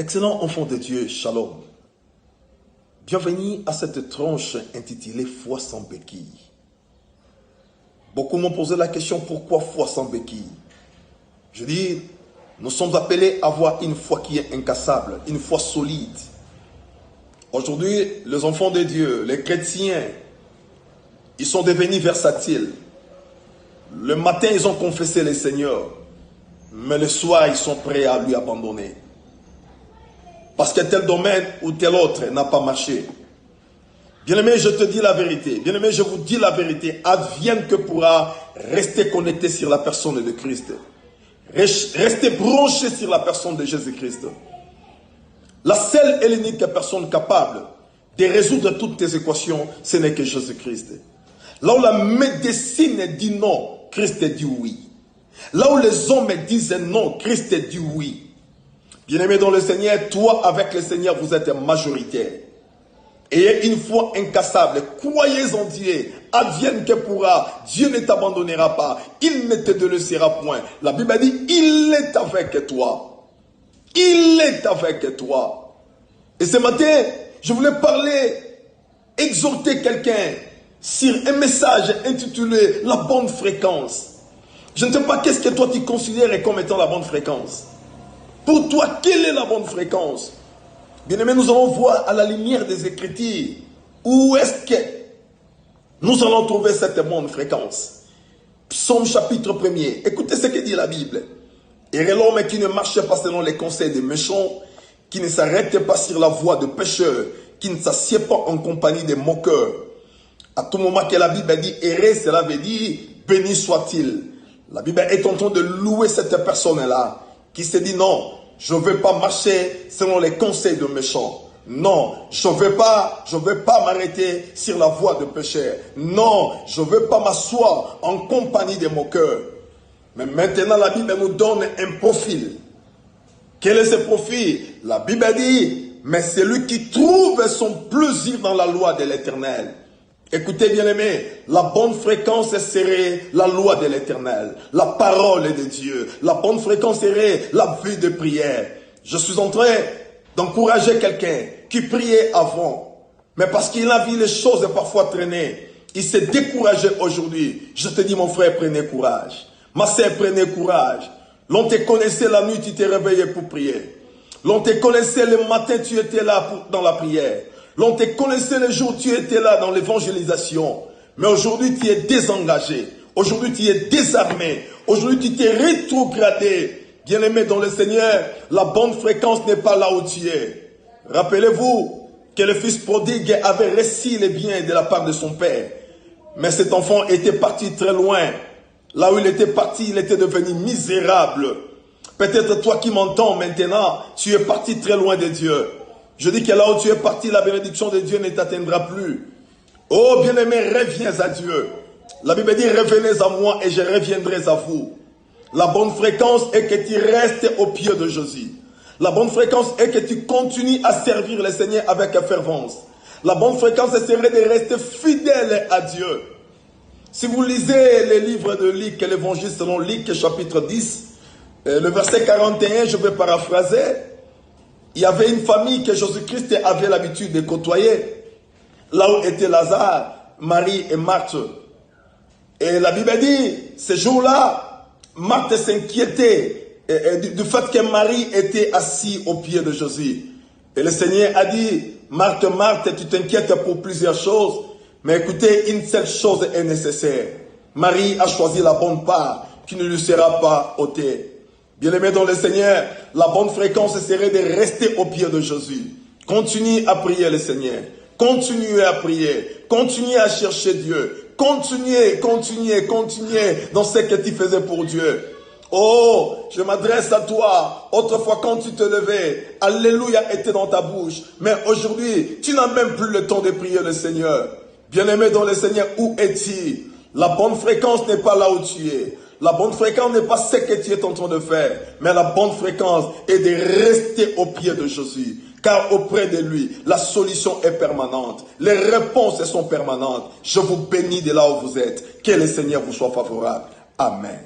Excellent enfant de Dieu, shalom. Bienvenue à cette tranche intitulée Foi sans béquille. Beaucoup m'ont posé la question, pourquoi foi sans béquille? Je dis, nous sommes appelés à avoir une foi qui est incassable, une foi solide. Aujourd'hui, les enfants de Dieu, les chrétiens, ils sont devenus versatiles. Le matin, ils ont confessé le Seigneur, mais le soir, ils sont prêts à lui abandonner. Parce que tel domaine ou tel autre n'a pas marché. Bien-aimé, je te dis la vérité. Bien-aimé, je vous dis la vérité. Advienne que pourra rester connecté sur la personne de Christ. Rester branché sur la personne de Jésus-Christ. La seule et l'unique personne capable de résoudre toutes tes équations, ce n'est que Jésus-Christ. Là où la médecine dit non, Christ dit oui. Là où les hommes disent non, Christ dit oui. Bien-aimé dans le Seigneur, toi avec le Seigneur, vous êtes majoritaire. Ayez une foi incassable. Croyez en Dieu. Advienne que pourra. Dieu ne t'abandonnera pas. Il ne te délaissera point. La Bible dit, il est avec toi. Il est avec toi. Et ce matin, je voulais parler, exhorter quelqu'un sur un message intitulé La bonne fréquence. Je ne sais pas qu'est-ce que toi tu considères comme étant la bonne fréquence. Pour toi, quelle est la bonne fréquence? Bien-aimés, nous allons voir à la lumière des Écritures où est-ce que nous allons trouver cette bonne fréquence. Psaume chapitre 1er. Écoutez ce que dit la Bible. Et l'homme qui ne marche pas selon les conseils des méchants, qui ne s'arrête pas sur la voie de pécheurs, qui ne s'assied pas en compagnie des moqueurs. À tout moment que la Bible dit errer, cela veut dire béni soit-il. La Bible est en train de louer cette personne-là qui se dit non, je ne vais pas marcher selon les conseils de méchants. Non, je ne vais pas m'arrêter sur la voie de pécheurs. Non, je ne vais pas m'asseoir en compagnie des moqueurs. Mais maintenant, la Bible nous donne un profil. Quel est ce profil? La Bible dit, mais c'est lui qui trouve son plaisir dans la loi de l'Éternel. Écoutez bien aimé, la bonne fréquence serait la loi de l'Éternel, la parole de Dieu. La bonne fréquence serait la vie de prière. Je suis en train d'encourager quelqu'un qui priait avant, mais parce qu'il a vu les choses parfois traîner, il s'est découragé aujourd'hui. Je te dis mon frère, prenez courage. Ma sœur, prenez courage. L'on te connaissait la nuit, tu t'es réveillé pour prier. L'on te connaissait le matin, tu étais là dans la prière. L'on te connaissait le jour, tu étais là dans l'évangélisation. Mais aujourd'hui, tu es désengagé. Aujourd'hui, tu es désarmé. Aujourd'hui, tu t'es rétrogradé. Bien-aimé dans le Seigneur, la bonne fréquence n'est pas là où tu es. Rappelez-vous que le fils prodigue avait reçu les biens de la part de son père. Mais cet enfant était parti très loin. Là où il était parti, il était devenu misérable. Peut-être toi qui m'entends maintenant, tu es parti très loin de Dieu. Je dis que là où tu es parti, la bénédiction de Dieu ne t'atteindra plus. Oh bien-aimé, reviens à Dieu. La Bible dit, revenez à moi et je reviendrai à vous. La bonne fréquence est que tu restes au pied de Jésus. La bonne fréquence est que tu continues à servir le Seigneur avec fervence. La bonne fréquence serait de rester fidèle à Dieu. Si vous lisez les livres de Luc, l'évangile selon Luc, chapitre 10, le verset 41, je vais paraphraser. Il y avait une famille que Jésus-Christ avait l'habitude de côtoyer. Là où était Lazare, Marie et Marthe. Et la Bible dit, ce jour-là, Marthe s'inquiétait du fait que Marie était assise au pied de Jésus. Et le Seigneur a dit, Marthe, Marthe, tu t'inquiètes pour plusieurs choses. Mais écoutez, une seule chose est nécessaire. Marie a choisi la bonne part qui ne lui sera pas ôtée. Bien-aimé dans le Seigneur, la bonne fréquence serait de rester au pied de Jésus. Continuez à prier le Seigneur. Continuez à prier. Continuez à chercher Dieu. Continuez dans ce que tu faisais pour Dieu. Oh, je m'adresse à toi. Autrefois, quand tu te levais, Alléluia était dans ta bouche. Mais aujourd'hui, tu n'as même plus le temps de prier le Seigneur. Bien-aimé dans le Seigneur, où es-tu? La bonne fréquence n'est pas là où tu es. La bonne fréquence n'est pas ce que tu es en train de faire. Mais la bonne fréquence est de rester au pied de Jésus. Car auprès de lui, la solution est permanente. Les réponses sont permanentes. Je vous bénis de là où vous êtes. Que le Seigneur vous soit favorable. Amen.